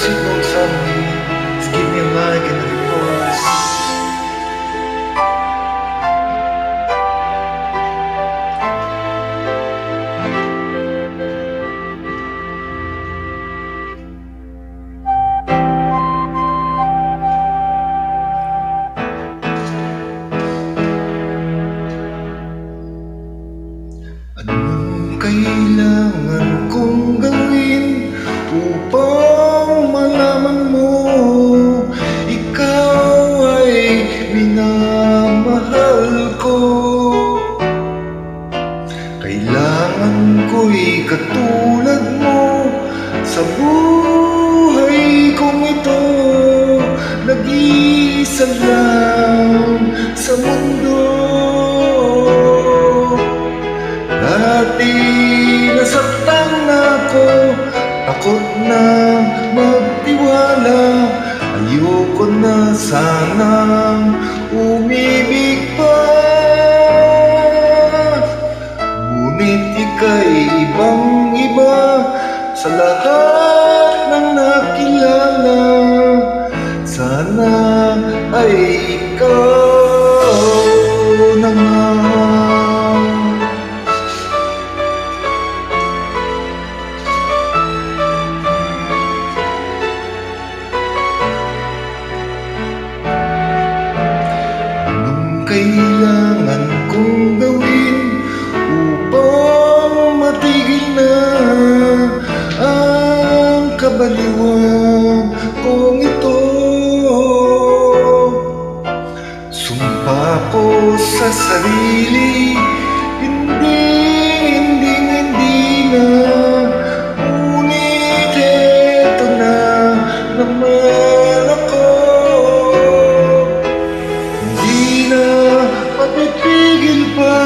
music notes on me. Just give me a mic and a voice. Anong kailangan kong gawin upang malaman mo ikaw ay minamahal ko? Kailangan ko'y katulad mo sa buhay kong ito. Nag-iisa lang sa mundo. Dati nasaktan ako, takot na magtiwala. Ayoko na sanang umibig pa. Ngunit ika'y ibang-iba sa lahat ng nakilala. Sana ay ikaw na nga. Kailangan kong gawin upang matigil na ang kabaliwan kong ito? Sumpa ko sa sarili, hindi na. Ngunit eto na naman ako. Mapipigil pa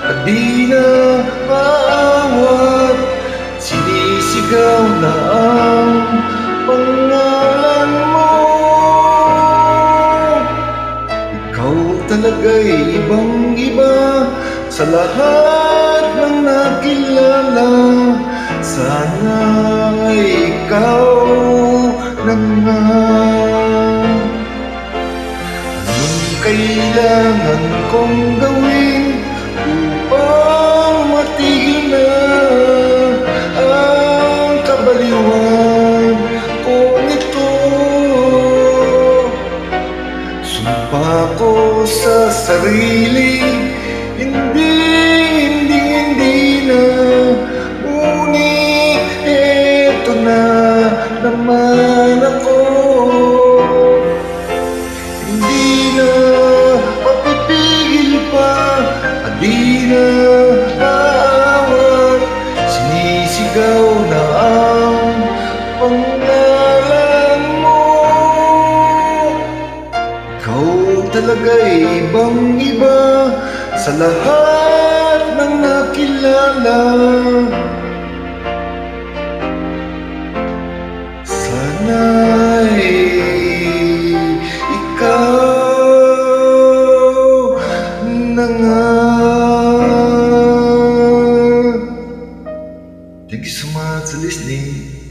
at di na maawat. Sinisigaw na ang pangalan mo. Ikaw talaga'y ibang-iba sa lahat ng nakilala. Sana ay ikaw na nga. Kailangan kong gawin upang matigil na ang kabaliwan kong ito? Sumpa ko sa sarili, hindi na. Ngunit eto na naman ako. Di na maawat, sinisigaw na ang pangalan mo. Ikaw talaga'y ibang-iba sa lahat ng nakilala. Sana'y ikaw na nga. Thank you so much for listening.